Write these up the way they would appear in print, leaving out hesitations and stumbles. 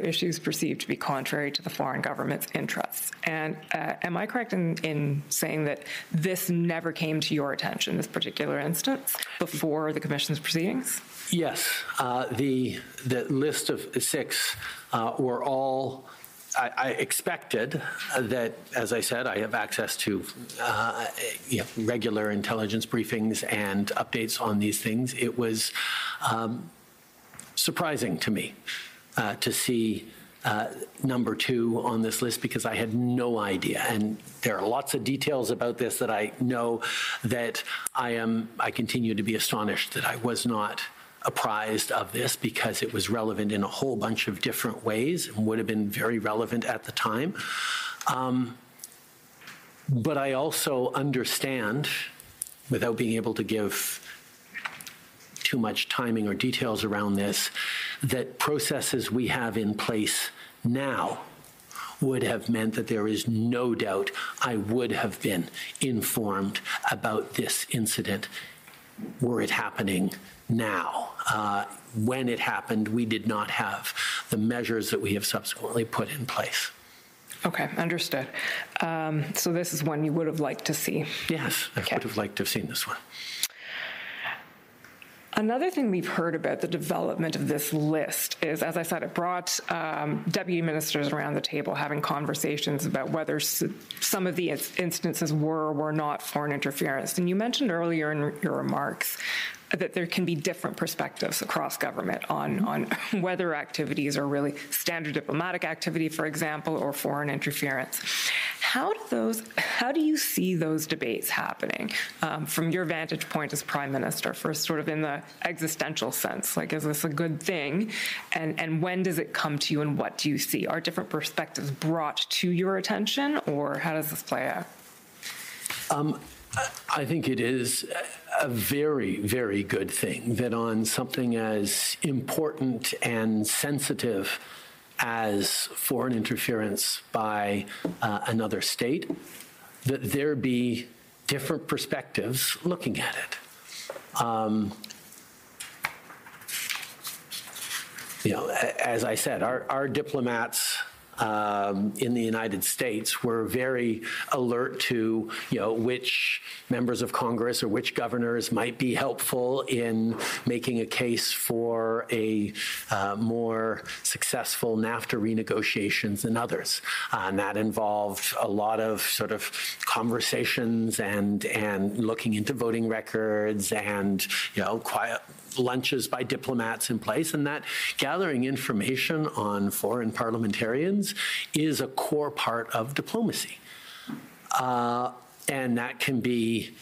issues perceived to be contrary to the foreign government's interests. And am I correct in saying that this never came to your attention, this particular instance, before the Commission's proceedings? Yes. The list of 6 were all, I expected that, as I said, I have access to regular intelligence briefings and updates on these things. It was surprising to me to see number 2 on this list, because I had no idea. And there are lots of details about this that I know that I continue to be astonished that I was not apprised of this, because it was relevant in a whole bunch of different ways and would have been very relevant at the time. But I also understand, without being able to give too much timing or details around this, that processes we have in place now would have meant that there is no doubt I would have been informed about this incident were it happening now. When it happened, we did not have the measures that we have subsequently put in place. Okay, understood. So this is one you would have liked to see? Yes, I would have liked to have seen this one. Another thing we've heard about the development of this list is, as I said, it brought deputy ministers around the table having conversations about whether some of the instances were or were not foreign interference. And you mentioned earlier in your remarks that there can be different perspectives across government on whether activities are really standard diplomatic activity, for example, or foreign interference. How do you see those debates happening from your vantage point as Prime Minister, first sort of in the existential sense? Like, is this a good thing? And when does it come to you, and what do you see? Are different perspectives brought to your attention, or how does this play out? I think it is a very, very good thing that on something as important and sensitive as foreign interference by another state, that there be different perspectives looking at it. As I said, our diplomats in the United States were very alert to, which members of Congress or which governors might be helpful in making a case for a more successful NAFTA renegotiations than others. And that involved a lot of sort of conversations and looking into voting records and, quiet lunches by diplomats in place, and that gathering information on foreign parliamentarians is a core part of diplomacy. And that can be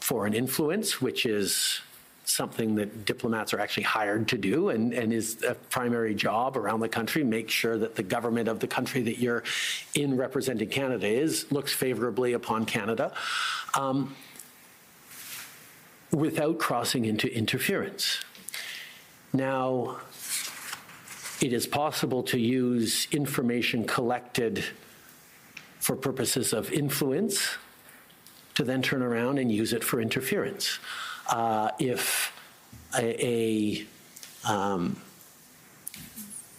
foreign influence, which is something that diplomats are actually hired to do and is a primary job around the country, make sure that the government of the country that you're in representing Canada looks favorably upon Canada. Without crossing into interference. Now, it is possible to use information collected for purposes of influence to then turn around and use it for interference. If a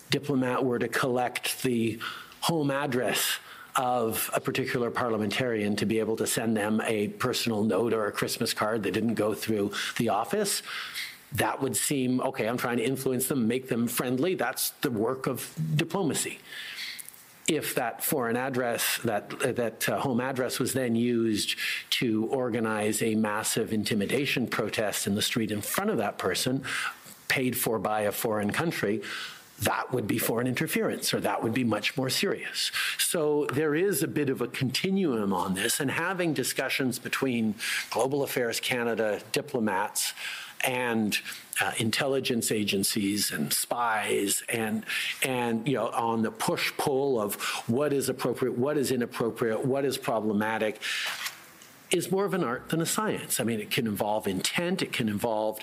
diplomat were to collect the home address of a particular parliamentarian to be able to send them a personal note or a Christmas card that didn't go through the office, that would seem, okay, I'm trying to influence them, make them friendly. That's the work of diplomacy. If that foreign address, that home address was then used to organize a massive intimidation protest in the street in front of that person, paid for by a foreign country, that would be foreign interference, or that would be much more serious. So there is a bit of a continuum on this, and having discussions between Global Affairs Canada diplomats and intelligence agencies and spies and on the push-pull of what is appropriate, what is inappropriate, what is problematic, is more of an art than a science. I mean, it can involve intent. It can involve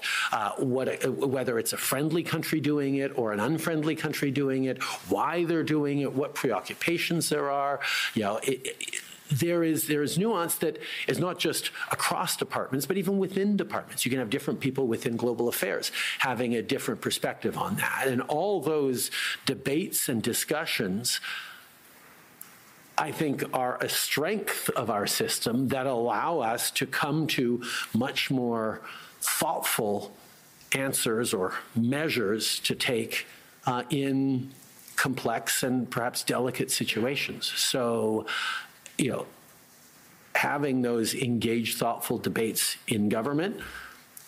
whether it's a friendly country doing it or an unfriendly country doing it, why they're doing it, what preoccupations there are. there is nuance that is not just across departments, but even within departments. You can have different people within global affairs having a different perspective on that. And all those debates and discussions, I think, are a strength of our system that allow us to come to much more thoughtful answers or measures to take in complex and perhaps delicate situations. So, having those engaged, thoughtful debates in government,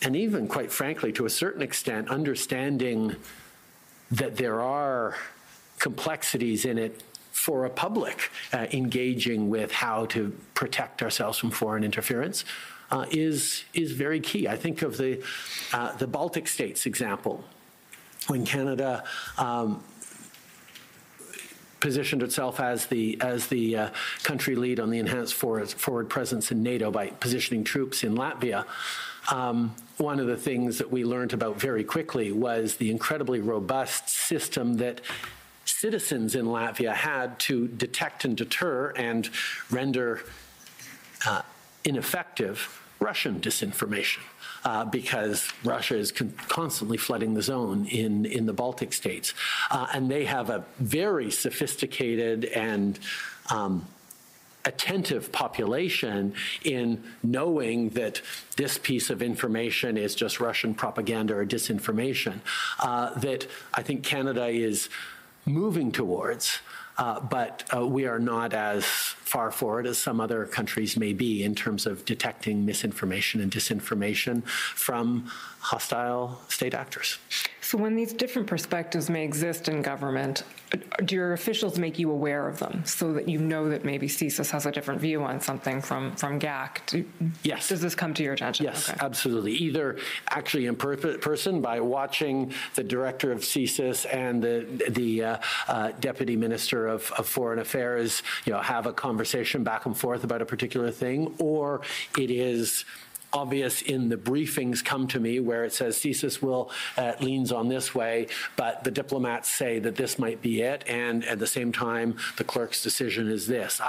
and even, quite frankly, to a certain extent, understanding that there are complexities in it for a public engaging with how to protect ourselves from foreign interference is very key. I think of the Baltic states example, when Canada positioned itself as the country lead on the enhanced forward presence in NATO by positioning troops in Latvia. One of the things that we learned about very quickly was the incredibly robust system that citizens in Latvia had to detect and deter and render ineffective Russian disinformation, because Russia is constantly flooding the zone in the Baltic states. And they have a very sophisticated and attentive population in knowing that this piece of information is just Russian propaganda or disinformation, that I think Canada is moving towards, but we are not as far forward as some other countries may be in terms of detecting misinformation and disinformation from hostile state actors. So when these different perspectives may exist in government, do your officials make you aware of them so that you know that maybe CSIS has a different view on something from GAC? Yes. Does this come to your attention? Yes, okay. Absolutely. Either actually in person by watching the director of CSIS and the deputy minister of Foreign Affairs, have a conversation back and forth about a particular thing, or it is obvious in the briefings come to me where it says CSIS leans on this way, but the diplomats say that this might be it, and at the same time, the clerk's decision is this.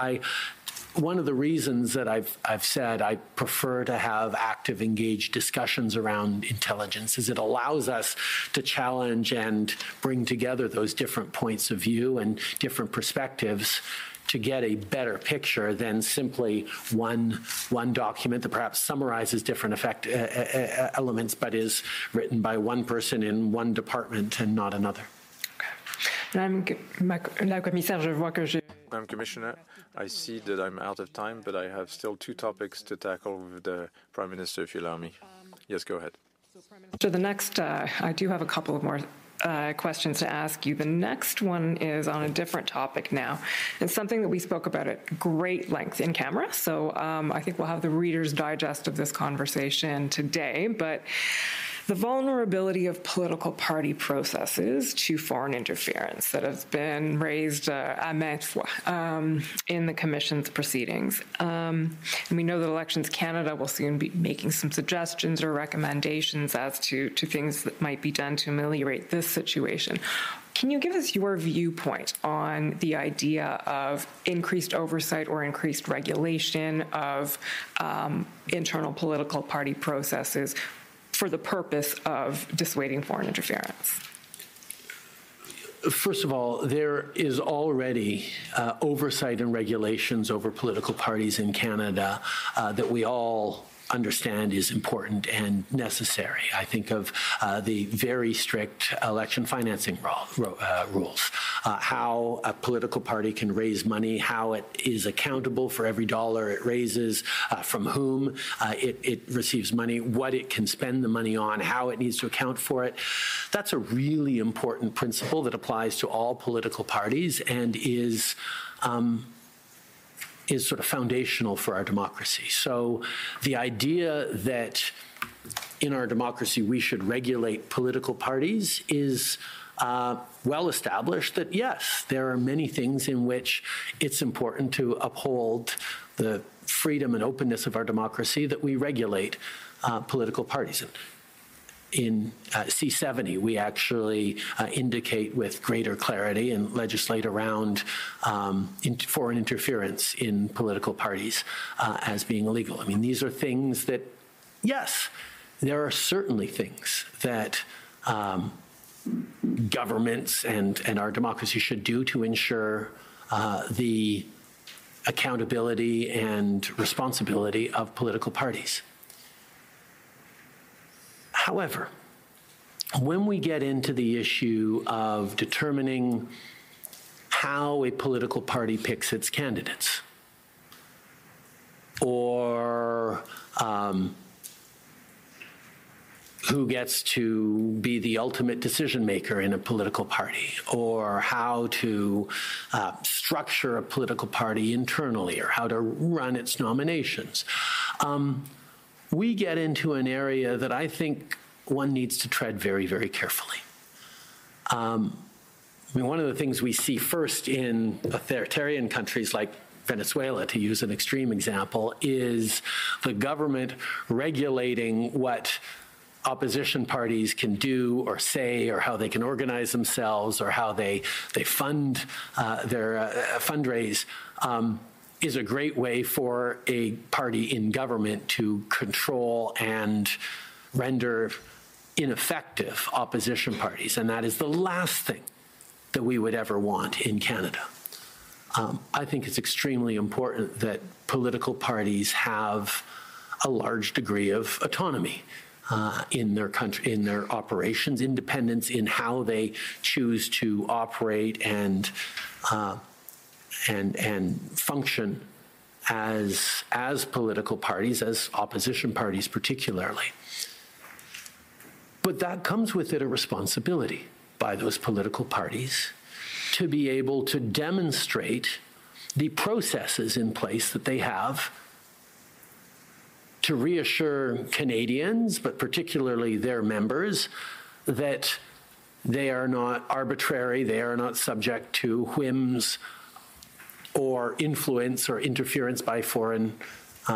One of the reasons that I've said I prefer to have active, engaged discussions around intelligence is it allows us to challenge and bring together those different points of view and different perspectives to get a better picture than simply one document that perhaps summarizes different elements, but is written by one person in one department and not another. Madame Commissioner, I see that I'm out of time, but I have still two topics to tackle with the Prime Minister, if you allow me. Yes, go ahead. So the next, I do have a couple of more questions to ask you. The next one is on a different topic now. It's something that we spoke about at great length in camera, so I think we'll have the Reader's Digest of this conversation today, but the vulnerability of political party processes to foreign interference that has been raised à maintes fois in the Commission's proceedings. And we know that Elections Canada will soon be making some suggestions or recommendations as to things that might be done to ameliorate this situation. Can you give us your viewpoint on the idea of increased oversight or increased regulation of internal political party processes for the purpose of dissuading foreign interference? First of all, there is already oversight and regulations over political parties in Canada that we all understand is important and necessary. I think of the very strict election financing rules, how a political party can raise money, how it is accountable for every dollar it raises, from whom it receives money, what it can spend the money on, how it needs to account for it. That's a really important principle that applies to all political parties and is sort of foundational for our democracy. So the idea that in our democracy we should regulate political parties is well established, that yes, there are many things in which it's important to uphold the freedom and openness of our democracy, that we regulate political parties. in C70, we actually indicate with greater clarity and legislate around foreign interference in political parties as being illegal. I mean, these are things that, yes, there are certainly things that governments and our democracy should do to ensure the accountability and responsibility of political parties. However, when we get into the issue of determining how a political party picks its candidates, or who gets to be the ultimate decision maker in a political party, or how to structure a political party internally, or how to run its nominations, we get into an area that I think one needs to tread very, very carefully. I mean, one of the things we see first in authoritarian countries like Venezuela, to use an extreme example, is the government regulating what opposition parties can do or say, or how they can organize themselves, or how they fund their fundraise, is a great way for a party in government to control and render ineffective opposition parties. And that is the last thing that we would ever want in Canada. I think it's extremely important that political parties have a large degree of autonomy in their country, in their operations, independence in how they choose to operate and function as political parties, as opposition parties particularly. But that comes with it a responsibility by those political parties to be able to demonstrate the processes in place that they have to reassure Canadians, but particularly their members, that they are not arbitrary, they are not subject to whims or influence or interference by foreign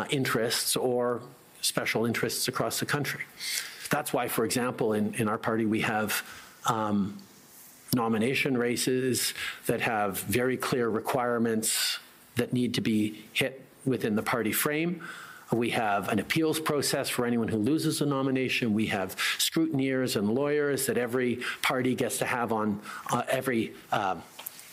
interests or special interests across the country. That's why, for example, in our party, we have nomination races that have very clear requirements that need to be hit within the party frame. We have an appeals process for anyone who loses a nomination. We have scrutineers and lawyers that every party gets to have on every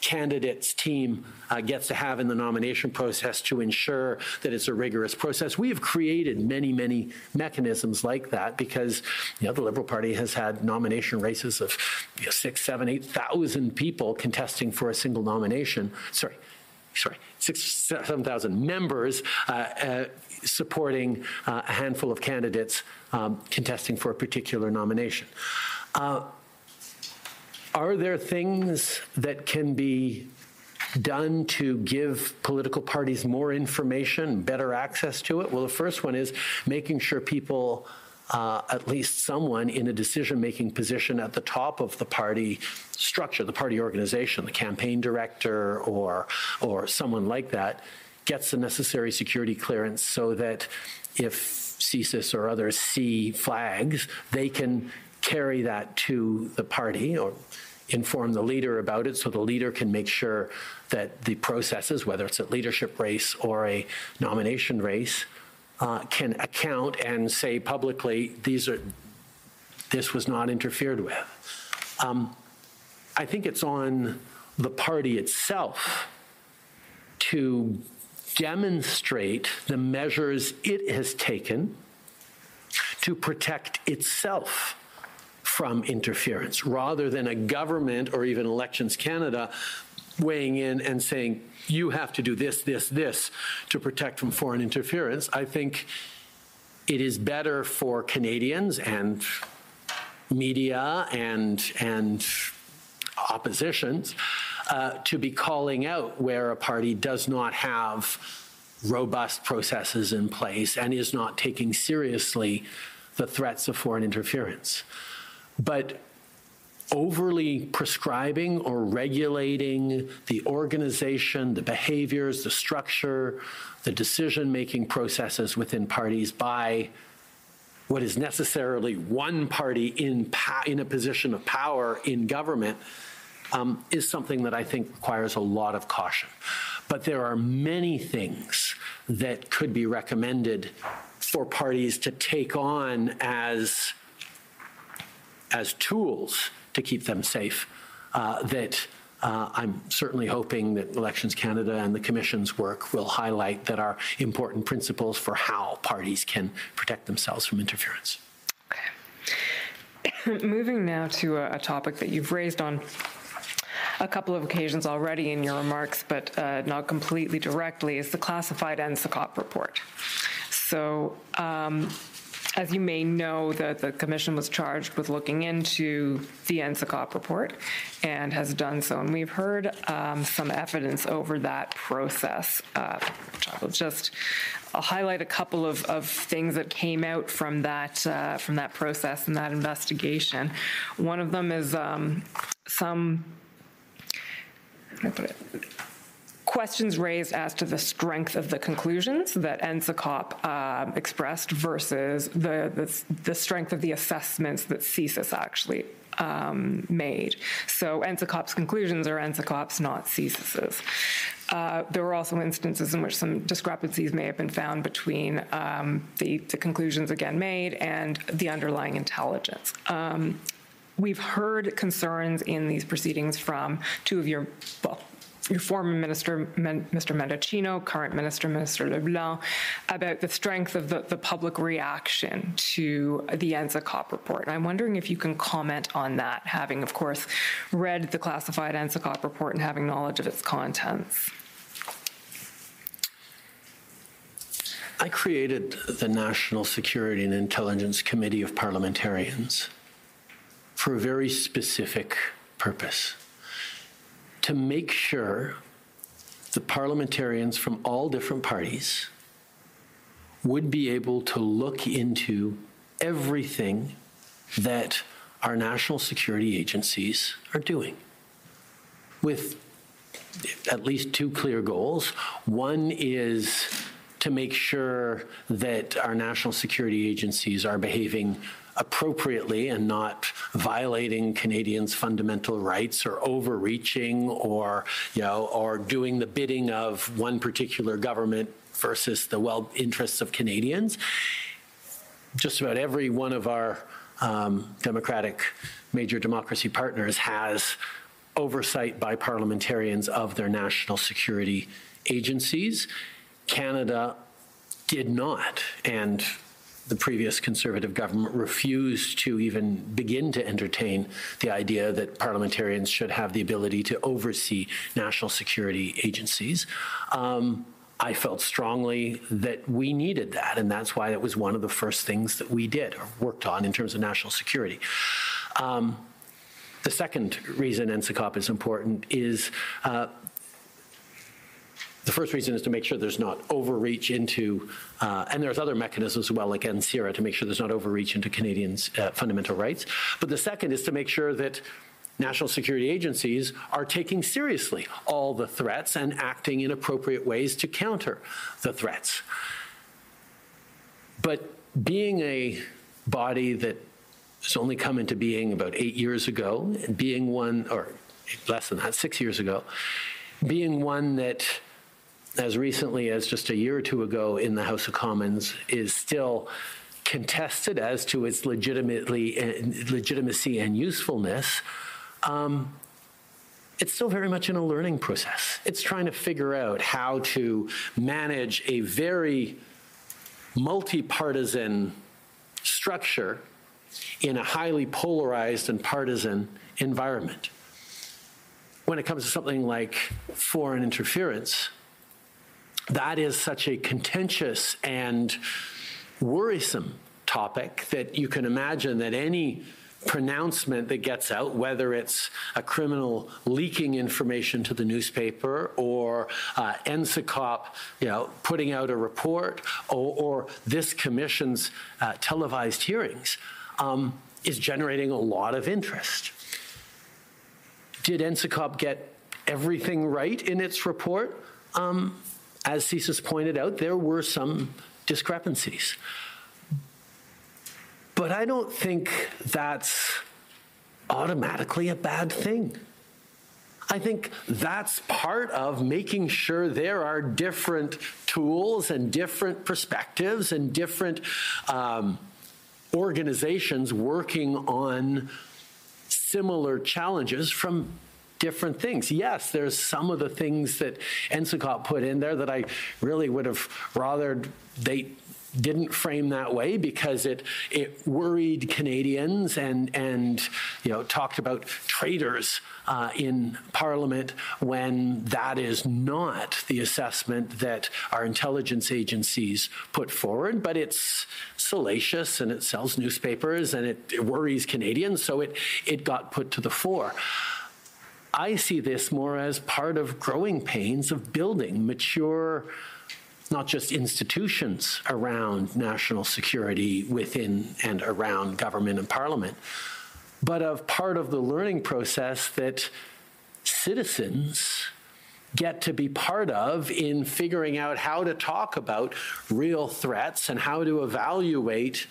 candidate's team gets to have in the nomination process to ensure that it's a rigorous process. We have created many, many mechanisms like that because, the Liberal Party has had nomination races of 6,000, 7,000, 8,000 people contesting for a single nomination. Sorry, 6,000, 7,000 members supporting a handful of candidates contesting for a particular nomination. Are there things that can be done to give political parties more information, better access to it? Well, the first one is making sure people, at least someone in a decision-making position at the top of the party structure, the party organization, the campaign director or someone like that, gets the necessary security clearance so that if CSIS or others see flags, they can carry that to the party or inform the leader about it so the leader can make sure that the processes, whether it's a leadership race or a nomination race, can account and say publicly, this was not interfered with. I think it's on the party itself to demonstrate the measures it has taken to protect itself from interference, rather than a government or even Elections Canada weighing in and saying, you have to do this, this, this to protect from foreign interference. I think it is better for Canadians and media and oppositions to be calling out where a party does not have robust processes in place and is not taking seriously the threats of foreign interference. But overly prescribing or regulating the organization, the behaviors, the structure, the decision-making processes within parties by what is necessarily one party in a position of power in government is something that I think requires a lot of caution. But there are many things that could be recommended for parties to take on as tools to keep them safe that I'm certainly hoping that Elections Canada and the Commission's work will highlight that are important principles for how parties can protect themselves from interference. Okay. Moving now to a topic that you've raised on a couple of occasions already in your remarks, but not completely directly, is the classified NSICOP report. So, as you may know, the Commission was charged with looking into the NSICOP report and has done so. And we've heard some evidence over that process, which I will I'll highlight a couple of things that came out from that process and that investigation. One of them is questions raised as to the strength of the conclusions that NSICOP expressed versus the strength of the assessments that CSIS actually made. So NSICOP's conclusions are NSICOP's, not CSIS's. There were also instances in which some discrepancies may have been found between the conclusions again made and the underlying intelligence. We've heard concerns in these proceedings from two of your former minister, Mr. Mendocino, current minister, Minister LeBlanc, about the strength of the public reaction to the NSICOP report. And I'm wondering if you can comment on that, having, of course, read the classified NSICOP report and having knowledge of its contents. I created the National Security and Intelligence Committee of Parliamentarians for a very specific purpose: to make sure the parliamentarians from all different parties would be able to look into everything that our national security agencies are doing, with at least two clear goals. One is to make sure that our national security agencies are behaving appropriately and not violating Canadians' fundamental rights or overreaching or doing the bidding of one particular government versus the interests of Canadians. Just about every one of our major democracy partners has oversight by parliamentarians of their national security agencies. Canada did not, and the previous Conservative government refused to even begin to entertain the idea that parliamentarians should have the ability to oversee national security agencies. I felt strongly that we needed that, and that's why it was one of the first things that we did or worked on in terms of national security. The second reason NSICOP is important is the first reason is to make sure there's not overreach into, and there's other mechanisms as well, like NSIRA, to make sure there's not overreach into Canadians' fundamental rights. But the second is to make sure that national security agencies are taking seriously all the threats and acting in appropriate ways to counter the threats. But being a body that has only come into being about 8 years ago, and being one, or less than that, 6 years ago, being one that as recently as just a year or two ago in the House of Commons is still contested as to its legitimacy and usefulness, it's still very much in a learning process. It's trying to figure out how to manage a very multi-partisan structure in a highly polarized and partisan environment. When it comes to something like foreign interference, that is such a contentious and worrisome topic that you can imagine that any pronouncement that gets out, whether it's a criminal leaking information to the newspaper or NSICOP, putting out a report, or this commission's televised hearings, is generating a lot of interest. Did NSICOP get everything right in its report? As CSIS pointed out, there were some discrepancies. But I don't think that's automatically a bad thing. I think that's part of making sure there are different tools and different perspectives and different organizations working on similar challenges from different things. Yes, there's some of the things that NSICOP put in there that I really would have rather they didn't frame that way, because it worried Canadians and talked about traitors in Parliament, when that is not the assessment that our intelligence agencies put forward. But it's salacious and it sells newspapers and it worries Canadians, so it got put to the fore. I see this more as part of growing pains of building mature, not just institutions around national security within and around government and parliament, but of part of the learning process that citizens get to be part of in figuring out how to talk about real threats and how to evaluate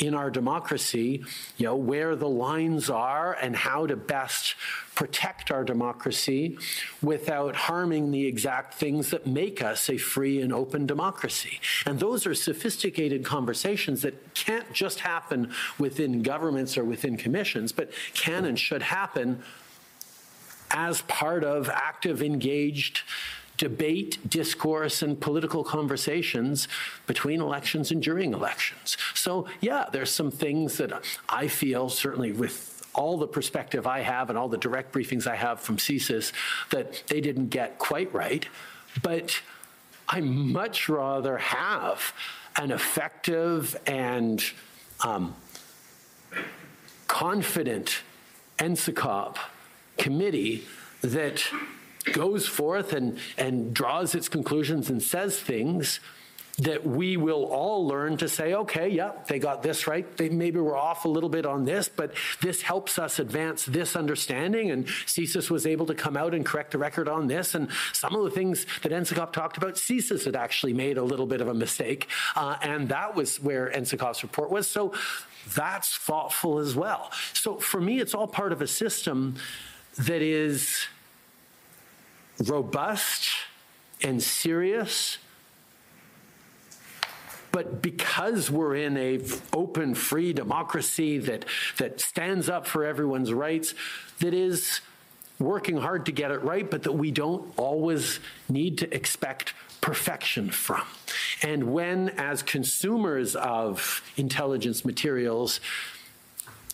in our democracy, where the lines are and how to best protect our democracy without harming the exact things that make us a free and open democracy. And those are sophisticated conversations that can't just happen within governments or within commissions, but can and should happen as part of active, engaged debate, discourse, and political conversations between elections and during elections. So, yeah, there's some things that I feel, certainly with all the perspective I have and all the direct briefings I have from CSIS, that they didn't get quite right. But I much rather have an effective and confident NSICOP committee that goes forth and draws its conclusions and says things that we will all learn to say, okay, yeah, they got this right. Maybe we're off a little bit on this, but this helps us advance this understanding. And CSIS was able to come out and correct the record on this. And some of the things that NSICOP talked about, CSIS had actually made a little bit of a mistake. And that was where NSICOP's report was. So that's thoughtful as well. So for me, it's all part of a system that is robust and serious, but because we're in a open, free democracy that stands up for everyone's rights, that is working hard to get it right, but that we don't always need to expect perfection from. And when, as consumers of intelligence materials,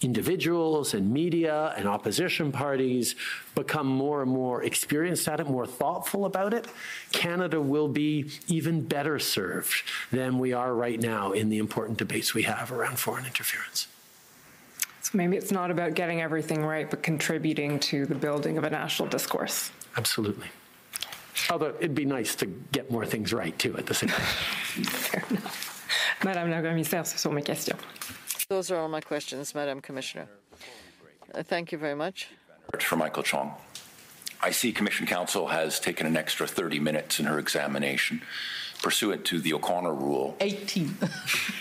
individuals and media and opposition parties become more and more experienced at it, more thoughtful about it, Canada will be even better served than we are right now in the important debates we have around foreign interference. So maybe it's not about getting everything right, but contributing to the building of a national discourse. Absolutely. Although it'd be nice to get more things right, too, at the same time. Fair enough. Madame la Commissaire, ce sont mes questions. Those are all my questions, Madam Commissioner. Thank you very much. For Michael Chong. I see Commission Counsel has taken an extra 30 minutes in her examination pursuant to the O'Connor rule. 18.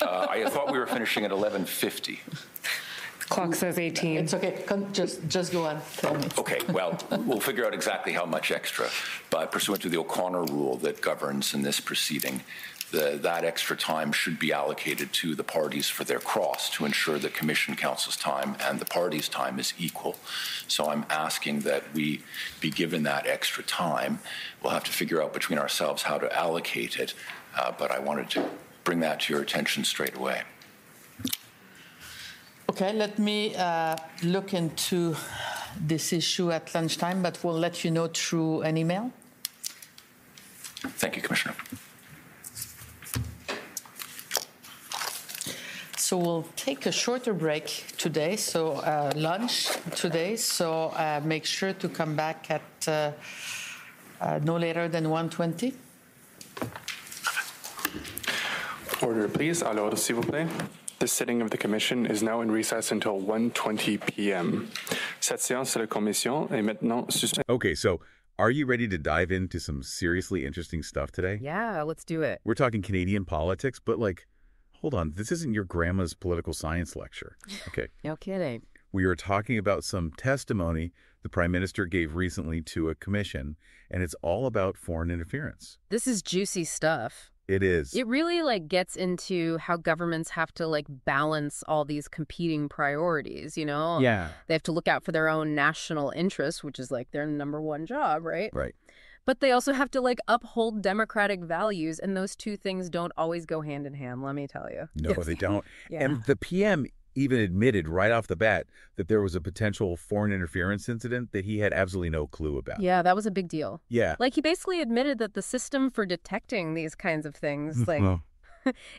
I thought we were finishing at 11:50. The clock says 18. It's okay. Just go on. Tell me. Okay, well, we'll figure out exactly how much extra. But pursuant to the O'Connor rule that governs in this proceeding, that extra time should be allocated to the parties for their cross to ensure that Commission Counsel's time and the parties' time is equal. So I'm asking that we be given that extra time. We'll have to figure out between ourselves how to allocate it, but I wanted to bring that to your attention straight away. Okay, let me look into this issue at lunchtime, but we'll let you know through an email. Thank you, Commissioner. So we'll take a shorter break today, so lunch today. So make sure to come back at no later than 1:20. Order, please. À l'ordre, s'il vous plaît. The sitting of the Commission is now in recess until 1:20 p.m. Cette séance de la Commission est maintenant suspendue. Okay, so are you ready to dive into some seriously interesting stuff today? Yeah, let's do it. We're talking Canadian politics, but like Hold on. This isn't your grandma's political science lecture. Okay. No kidding. We are talking about some testimony the Prime Minister gave recently to a commission, and it's all about foreign interference. This is juicy stuff. It is. It really gets into how governments have to balance all these competing priorities, Yeah. They have to look out for their own national interests, which is their number one job, right? Right. But they also have to uphold democratic values, and those two things don't always go hand in hand, let me tell you. No, they don't. Yeah. And the PM even admitted right off the bat that there was a potential foreign interference incident that he had absolutely no clue about. Yeah, that was a big deal. Yeah. He basically admitted that the system for detecting these kinds of things, Well,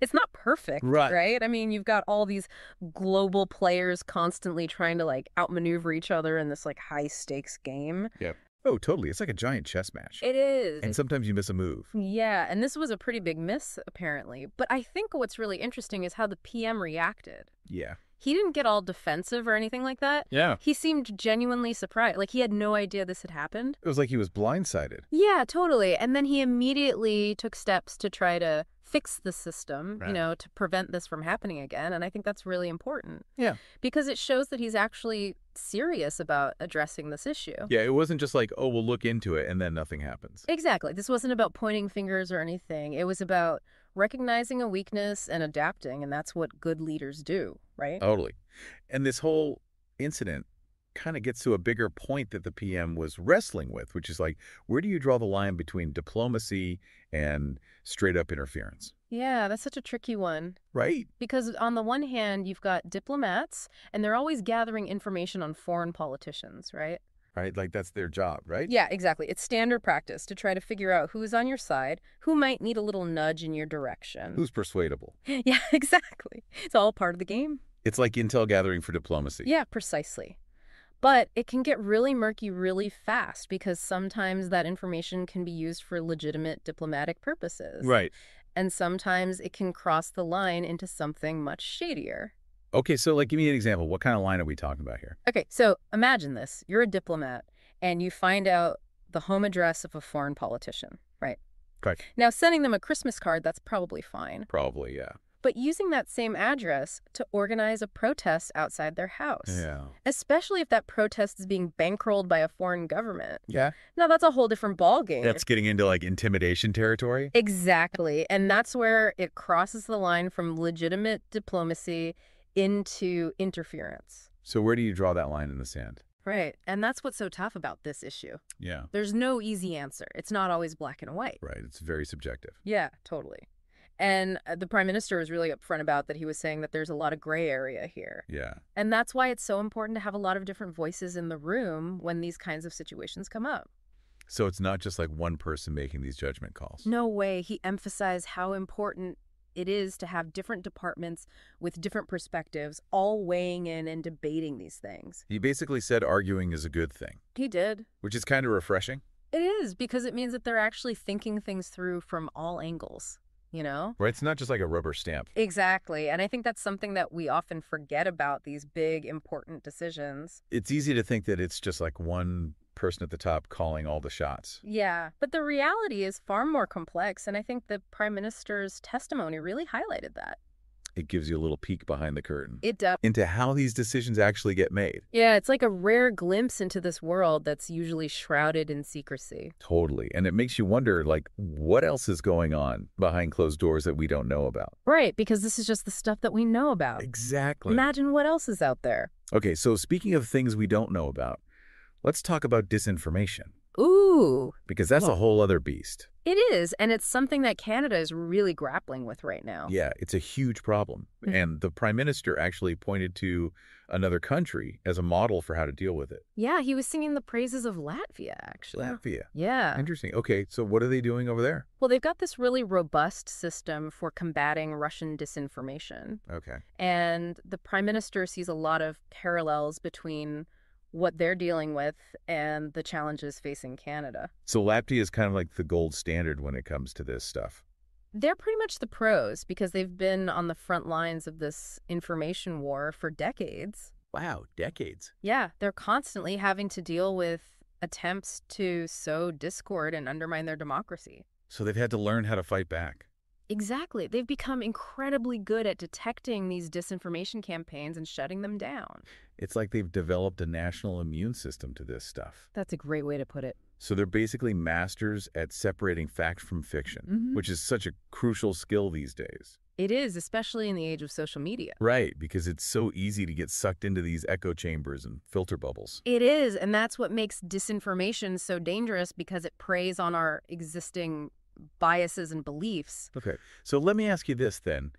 it's not perfect, Right. right? I mean, you've got all these global players constantly trying to outmaneuver each other in this high stakes game. yeah. Oh, totally. It's like a giant chess match. It is. And sometimes you miss a move. Yeah, and this was a pretty big miss, apparently. But I think what's really interesting is how the PM reacted. Yeah. He didn't get all defensive or anything like that. Yeah. He seemed genuinely surprised. He had no idea this had happened. It was like he was blindsided. Yeah, totally. And then he immediately took steps to try to fix the system, Right. to prevent this from happening again. And I think that's really important. Yeah. Because it shows that he's actually serious about addressing this issue. Yeah, it wasn't just like, oh, we'll look into it and then nothing happens. Exactly. This wasn't about pointing fingers or anything. It was about recognizing a weakness and adapting, and that's what good leaders do, right? Totally. And this whole incident kind of gets to a bigger point that the PM was wrestling with, which is where do you draw the line between diplomacy and straight up interference? Yeah, that's such a tricky one. Right. Because on the one hand, you've got diplomats, and they're always gathering information on foreign politicians, right? Right. That's their job, right? Yeah, exactly. It's standard practice to try to figure out who's on your side, who might need a little nudge in your direction. Who's persuadable? Yeah, exactly. It's all part of the game. It's like intel gathering for diplomacy. Yeah, precisely. But it can get really murky really fast because sometimes that information can be used for legitimate diplomatic purposes. Right. And sometimes it can cross the line into something much shadier. Okay, so give me an example. What kind of line are we talking about here? Okay, so imagine this. You're a diplomat and you find out the home address of a foreign politician, right? Correct. Now, sending them a Christmas card, that's probably fine. Probably, yeah. But using that same address to organize a protest outside their house. Yeah. Especially if that protest is being bankrolled by a foreign government. Yeah. Now, that's a whole different ballgame. That's getting into intimidation territory? Exactly. And that's where it crosses the line from legitimate diplomacy into interference. So where do you draw that line in the sand? Right. And that's what's so tough about this issue. Yeah. There's no easy answer. It's not always black and white. Right. It's very subjective. Yeah, totally. And the Prime Minister was really upfront about that. He was saying that there's a lot of gray area here. Yeah. And that's why it's so important to have a lot of different voices in the room when these kinds of situations come up. So it's not just one person making these judgment calls. No way. He emphasized how important it is to have different departments with different perspectives all weighing in and debating these things. He basically said arguing is a good thing. He did. Which is kind of refreshing. It is, because it means that they're actually thinking things through from all angles. Right? It's not just a rubber stamp. Exactly. And I think that's something that we often forget about these big, important decisions. It's easy to think that it's just one person at the top calling all the shots. Yeah. But the reality is far more complex. And I think the Prime Minister's testimony really highlighted that. It gives you a little peek behind the curtain. It does. Into how these decisions actually get made. Yeah, it's like a rare glimpse into this world that's usually shrouded in secrecy. Totally. And it makes you wonder, what else is going on behind closed doors that we don't know about? Right, because this is just the stuff that we know about. Exactly. Imagine what else is out there. Okay, so speaking of things we don't know about, let's talk about disinformation. Ooh. Because that's a whole other beast. It is, and it's something that Canada is really grappling with right now. Yeah, it's a huge problem. And the Prime Minister actually pointed to another country as a model for how to deal with it. Yeah, he was singing the praises of Latvia, actually. Latvia. Yeah. Interesting. Okay, so what are they doing over there? Well, they've got this really robust system for combating Russian disinformation. Okay. And the Prime Minister sees a lot of parallels between what they're dealing with and the challenges facing Canada. So Latvia is kind of like the gold standard when it comes to this stuff. They're pretty much the pros because they've been on the front lines of this information war for decades. Wow, decades. Yeah, they're constantly having to deal with attempts to sow discord and undermine their democracy. So they've had to learn how to fight back. Exactly. They've become incredibly good at detecting these disinformation campaigns and shutting them down. It's like they've developed a national immune system to this stuff. That's a great way to put it. So they're basically masters at separating fact from fiction, which is such a crucial skill these days. It is, especially in the age of social media. Right, because it's so easy to get sucked into these echo chambers and filter bubbles. It is, and that's what makes disinformation so dangerous, because it preys on our existing biases and beliefs. Okay, so let me ask you this then.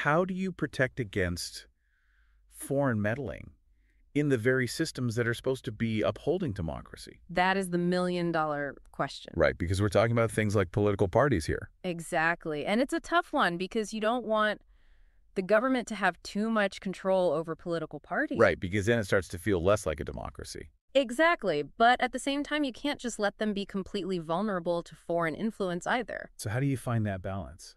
How do you protect against foreign meddling in the very systems that are supposed to be upholding democracy? That is the million-dollar question. Right, because we're talking about things like political parties here. Exactly. And it's a tough one, because you don't want the government to have too much control over political parties. Right, because then it starts to feel less like a democracy. Exactly. But at the same time, you can't just let them be completely vulnerable to foreign influence either. So how do you find that balance?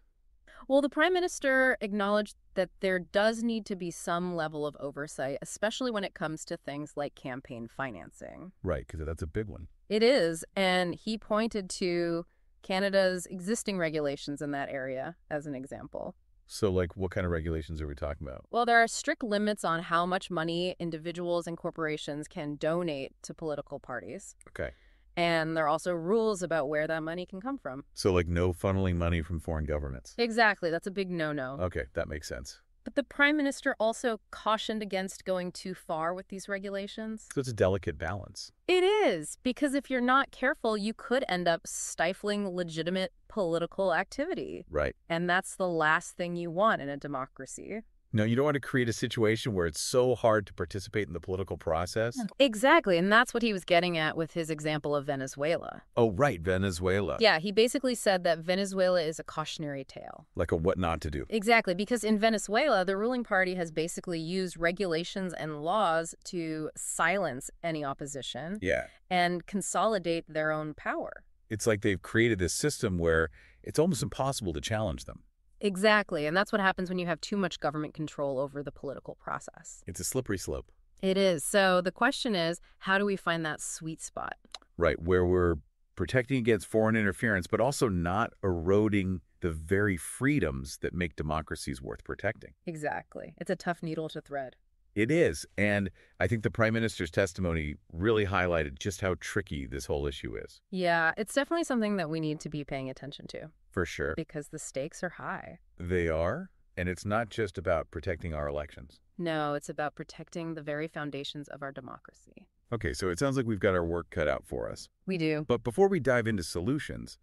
Well, the Prime Minister acknowledged that there does need to be some level of oversight, especially when it comes to things like campaign financing. Right, because that's a big one. It is, and he pointed to Canada's existing regulations in that area as an example. So, like, what kind of regulations are we talking about? Well, there are strict limits on how much money individuals and corporations can donate to political parties. Okay. And there are also rules about where that money can come from. So, like, no funneling money from foreign governments. Exactly. That's a big no-no. Okay, that makes sense. But the Prime Minister also cautioned against going too far with these regulations. So it's a delicate balance. It is, because if you're not careful, you could end up stifling legitimate political activity. Right. And that's the last thing you want in a democracy. No, you don't want to create a situation where it's so hard to participate in the political process. Exactly, and that's what he was getting at with his example of Venezuela. Oh, right, Venezuela. Yeah, he basically said that Venezuela is a cautionary tale. Like a what not to do. Exactly, because in Venezuela, the ruling party has basically used regulations and laws to silence any opposition. Yeah. And consolidate their own power. It's like they've created this system where it's almost impossible to challenge them. Exactly, and that's what happens when you have too much government control over the political process. It's a slippery slope. It is. So the question is, how do we find that sweet spot? Right, where we're protecting against foreign interference, but also not eroding the very freedoms that make democracies worth protecting. Exactly. It's a tough needle to thread. It is, and I think the Prime Minister's testimony really highlighted just how tricky this whole issue is. Yeah, it's definitely something that we need to be paying attention to. For sure. Because the stakes are high. They are, and it's not just about protecting our elections. No, it's about protecting the very foundations of our democracy. Okay, so it sounds like we've got our work cut out for us. We do. But before we dive into solutions,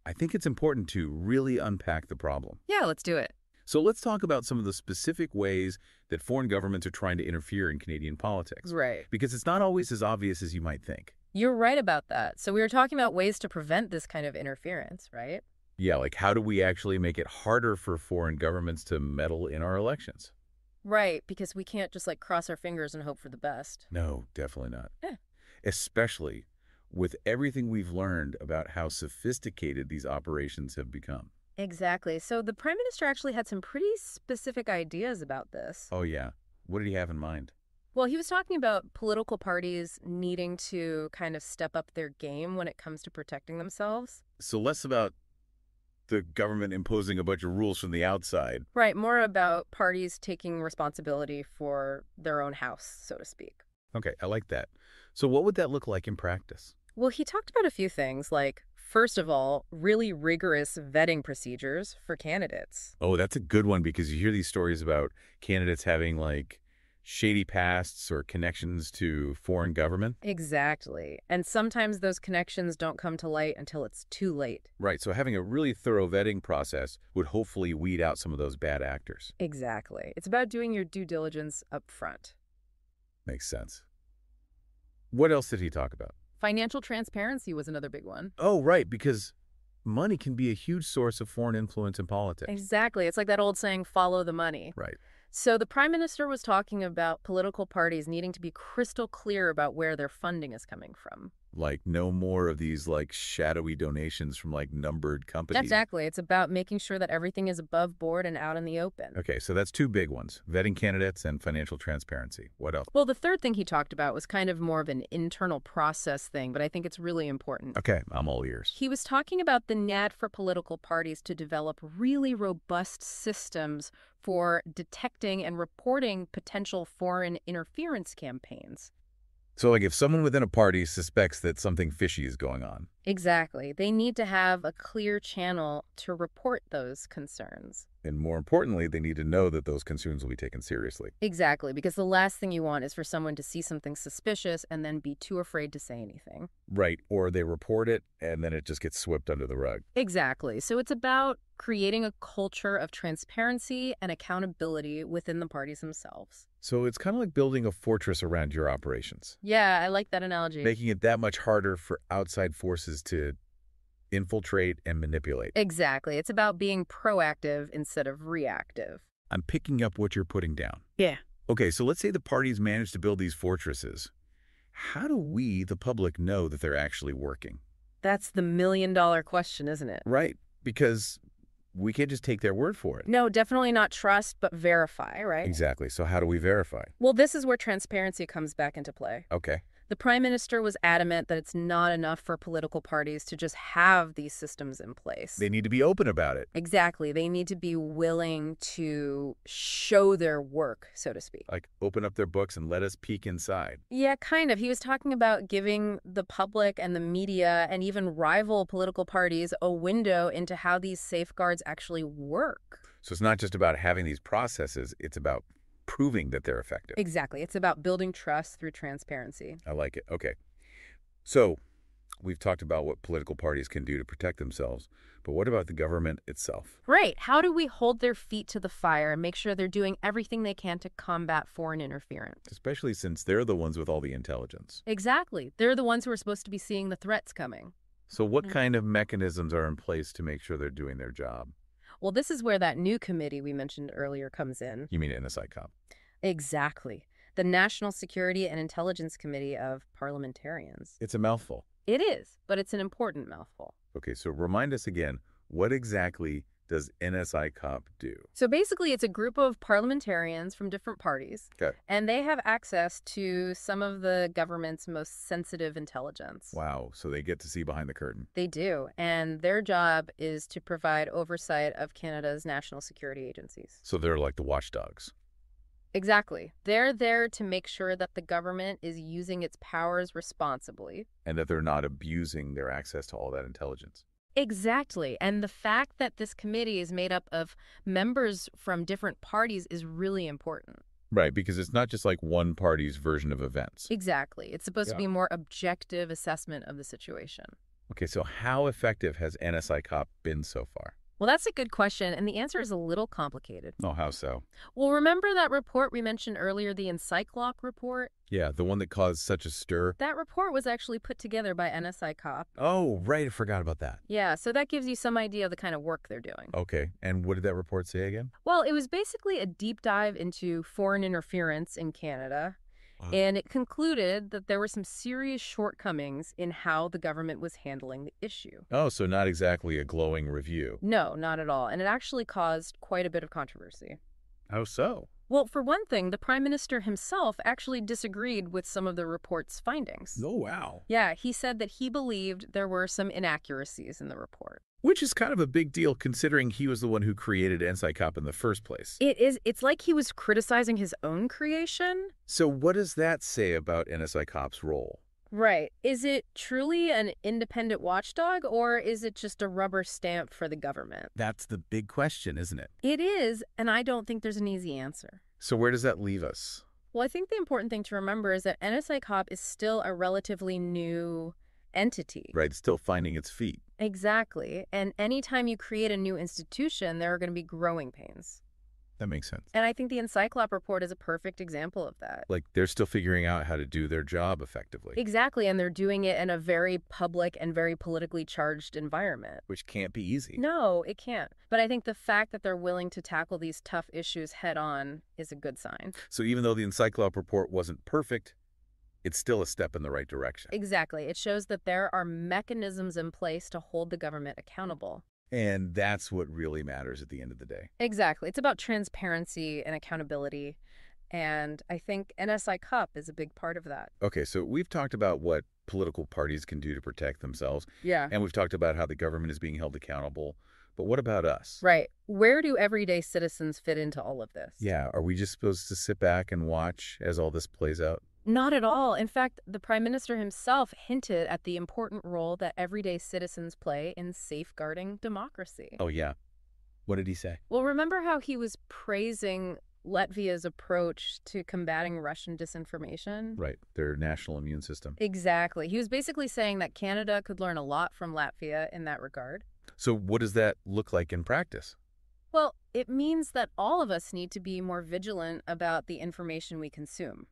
I think it's important to really unpack the problem. Yeah, let's do it. So let's talk about some of the specific ways that foreign governments are trying to interfere in Canadian politics. Right. Because it's not always as obvious as you might think. You're right about that. So we were talking about ways to prevent this kind of interference, right? Yeah, like how do we actually make it harder for foreign governments to meddle in our elections? Right, because we can't just cross our fingers and hope for the best. No, definitely not. Yeah. Especially with everything we've learned about how sophisticated these operations have become. Exactly. So the Prime Minister actually had some pretty specific ideas about this. Oh, yeah. What did he have in mind? Well, he was talking about political parties needing to kind of step up their game when it comes to protecting themselves. So less about the government imposing a bunch of rules from the outside. Right, more about parties taking responsibility for their own house, so to speak. Okay, I like that. So what would that look like in practice? Well, he talked about a few things, like, first of all, really rigorous vetting procedures for candidates. Oh, that's a good one, because you hear these stories about candidates having, like, shady pasts or connections to foreign government. Exactly. And sometimes those connections don't come to light until it's too late. Right, so having a really thorough vetting process would hopefully weed out some of those bad actors. Exactly. It's about doing your due diligence up front. Makes sense. What else did he talk about? Financial transparency was another big one. Oh, right, because money can be a huge source of foreign influence in politics. Exactly. It's like that old saying, follow the money. Right. So the Prime Minister was talking about political parties needing to be crystal clear about where their funding is coming from. Like no more of these like shadowy donations from like numbered companies. Exactly. It's about making sure that everything is above board and out in the open. Okay, so that's two big ones, vetting candidates and financial transparency. What else? Well, the third thing he talked about was kind of more of an internal process thing, but I think it's really important. Okay, I'm all ears. He was talking about the need for political parties to develop really robust systems for detecting and reporting potential foreign interference campaigns. So like if someone within a party suspects that something fishy is going on. Exactly. They need to have a clear channel to report those concerns. And more importantly, they need to know that those concerns will be taken seriously. Exactly, because the last thing you want is for someone to see something suspicious and then be too afraid to say anything. Right, or they report it and then it just gets swept under the rug. Exactly. So it's about creating a culture of transparency and accountability within the parties themselves. So it's kind of like building a fortress around your operations. Yeah, I like that analogy. Making it that much harder for outside forces to infiltrate and manipulate. Exactly. It's about being proactive instead of reactive. I'm picking up what you're putting down. Yeah. Okay, so let's say the parties manage to build these fortresses. How do we, the public, know that they're actually working? That's the million-dollar question, isn't it? Right, because we can't just take their word for it. No, definitely not trust, but verify, right? Exactly. So how do we verify? Well, this is where transparency comes back into play. Okay. The Prime Minister was adamant that it's not enough for political parties to just have these systems in place. They need to be open about it. Exactly. They need to be willing to show their work, so to speak. Like open up their books and let us peek inside. Yeah, kind of. He was talking about giving the public and the media and even rival political parties a window into how these safeguards actually work. So it's not just about having these processes, it's about proving that they're effective. Exactly. It's about building trust through transparency. I like it. Okay. So we've talked about what political parties can do to protect themselves, but what about the government itself? Right. How do we hold their feet to the fire and make sure they're doing everything they can to combat foreign interference? Especially since they're the ones with all the intelligence. Exactly. They're the ones who are supposed to be seeing the threats coming. So what kind of mechanisms are in place to make sure they're doing their job? Well, this is where that new committee we mentioned earlier comes in. You mean NSI COP? Exactly. The National Security and Intelligence Committee of Parliamentarians. It's a mouthful. It is, but it's an important mouthful. Okay, so remind us again, what exactly does NSI COP do? So basically, it's a group of parliamentarians from different parties, Okay. and they have access to some of the government's most sensitive intelligence. Wow, so they get to see behind the curtain. They do, and their job is to provide oversight of Canada's national security agencies. So they're like the watchdogs. Exactly. They're there to make sure that the government is using its powers responsibly. And that they're not abusing their access to all that intelligence. Exactly. And the fact that this committee is made up of members from different parties is really important. Right, because it's not just like one party's version of events. Exactly. It's supposed to be a more objective assessment of the situation. Okay, so how effective has NSI COP been so far? Well, that's a good question, and the answer is a little complicated. Oh, how so? Well, remember that report we mentioned earlier, the Encycloc report? Yeah, the one that caused such a stir. That report was actually put together by NSI COP. Oh, right, I forgot about that. Yeah, so that gives you some idea of the kind of work they're doing. Okay, and what did that report say again? Well, it was basically a deep dive into foreign interference in Canada. And it concluded that there were some serious shortcomings in how the government was handling the issue. Oh, so not exactly a glowing review. No, not at all. And it actually caused quite a bit of controversy. How so? Well, for one thing, the Prime Minister himself actually disagreed with some of the report's findings. Oh, wow. Yeah, he said that he believed there were some inaccuracies in the report. Which is kind of a big deal considering he was the one who created NSI COP in the first place. It is. It's like he was criticizing his own creation. So what does that say about NSI COP's role? Right. Is it truly an independent watchdog, or is it just a rubber stamp for the government? That's the big question, isn't it? It is, and I don't think there's an easy answer. So where does that leave us? Well, I think the important thing to remember is that NSI COP is still a relatively new entity. Right, it's still finding its feet. Exactly. And anytime you create a new institution, there are going to be growing pains. That makes sense. And I think the Encyclop report is a perfect example of that. Like, they're still figuring out how to do their job effectively. Exactly, and they're doing it in a very public and very politically charged environment. Which can't be easy. No, it can't. But I think the fact that they're willing to tackle these tough issues head on is a good sign. So even though the Encyclop report wasn't perfect, it's still a step in the right direction. Exactly. It shows that there are mechanisms in place to hold the government accountable. And that's what really matters at the end of the day. Exactly. It's about transparency and accountability. And I think NSI Cup is a big part of that. Okay, so we've talked about what political parties can do to protect themselves. Yeah. And we've talked about how the government is being held accountable. But what about us? Right. Where do everyday citizens fit into all of this? Yeah, are we just supposed to sit back and watch as all this plays out? Not at all. In fact, the Prime Minister himself hinted at the important role that everyday citizens play in safeguarding democracy. Oh, yeah. What did he say? Well, remember how he was praising Latvia's approach to combating Russian disinformation? Right, their national immune system. Exactly. He was basically saying that Canada could learn a lot from Latvia in that regard. So what does that look like in practice? Well, it means that all of us need to be more vigilant about the information we consume.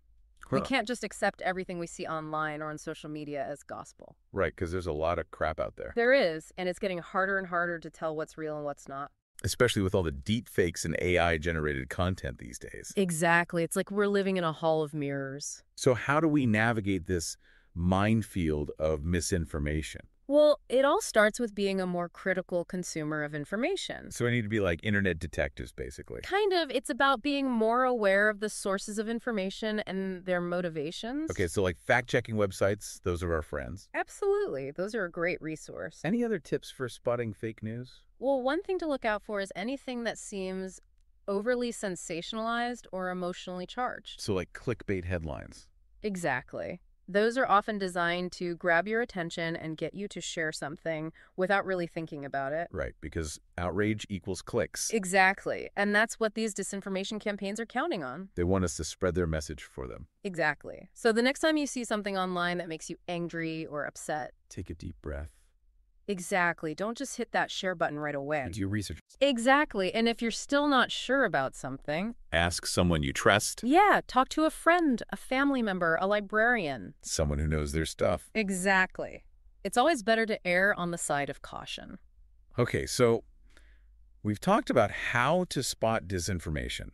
We can't just accept everything we see online or on social media as gospel. Right, because there's a lot of crap out there. There is, and it's getting harder and harder to tell what's real and what's not. Especially with all the deep fakes and AI-generated content these days. Exactly. It's like we're living in a hall of mirrors. So how do we navigate this minefield of misinformation? Well, it all starts with being a more critical consumer of information. So I need to be like internet detectives, basically. Kind of. It's about being more aware of the sources of information and their motivations. Okay, so like fact-checking websites, those are our friends. Absolutely. Those are a great resource. Any other tips for spotting fake news? Well, one thing to look out for is anything that seems overly sensationalized or emotionally charged. So like clickbait headlines. Exactly. Those are often designed to grab your attention and get you to share something without really thinking about it. Right, because outrage equals clicks. Exactly. And that's what these disinformation campaigns are counting on. They want us to spread their message for them. Exactly. So the next time you see something online that makes you angry or upset, Take a deep breath. exactly. Don't just hit that share button right away. Do your research. Exactly. And if you're still not sure about something, Ask someone you trust, yeah, talk to a friend, a family member, a librarian. someone who knows their stuff. Exactly. It's always better to err on the side of caution. Okay, so we've talked about how to spot disinformation.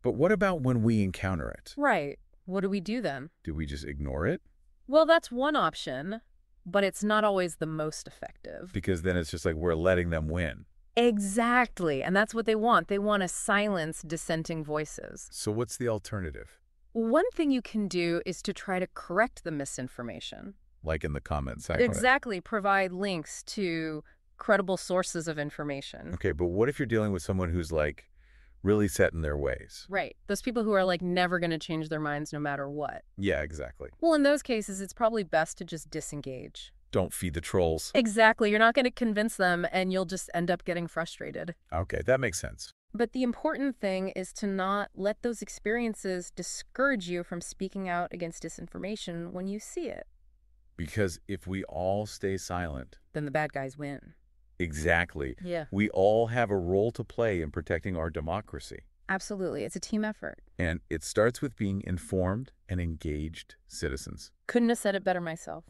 But what about when we encounter it? Right. What do we do then? Do we just ignore it? Well, that's one option, but it's not always the most effective. Because then it's just like we're letting them win. Exactly. And that's what they want. They want to silence dissenting voices. So what's the alternative? One thing you can do is to try to correct the misinformation. Like in the comment section. Exactly. Provide links to credible sources of information. Okay, but what if you're dealing with someone who's like really set in their ways? Right. Those people who are like never going to change their minds no matter what. Yeah, exactly. Well, in those cases, it's probably best to just disengage. Don't feed the trolls. Exactly. You're not going to convince them and you'll just end up getting frustrated. Okay, that makes sense. But the important thing is to not let those experiences discourage you from speaking out against disinformation when you see it. Because if we all stay silent, Then the bad guys win. exactly, Yeah. we all have a role to play in protecting our democracy. Absolutely. It's a team effort. And it starts with being informed and engaged citizens. Couldn't have said it better myself.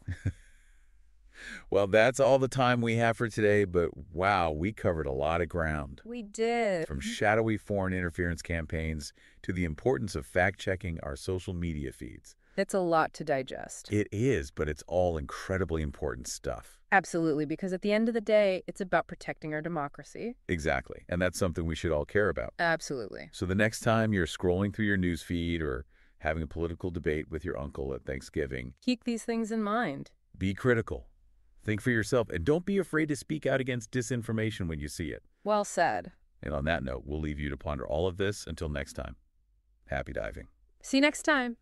Well, that's all the time we have for today, but wow, we covered a lot of ground. We did. From shadowy foreign interference campaigns to the importance of fact-checking our social media feeds. It's a lot to digest. It is, but it's all incredibly important stuff. Absolutely, because at the end of the day, it's about protecting our democracy. Exactly, and that's something we should all care about. Absolutely. So the next time you're scrolling through your news feed or having a political debate with your uncle at Thanksgiving, Keep these things in mind. be critical. Think for yourself, and don't be afraid to speak out against disinformation when you see it. Well said. And on that note, we'll leave you to ponder all of this until next time. Happy diving. See you next time.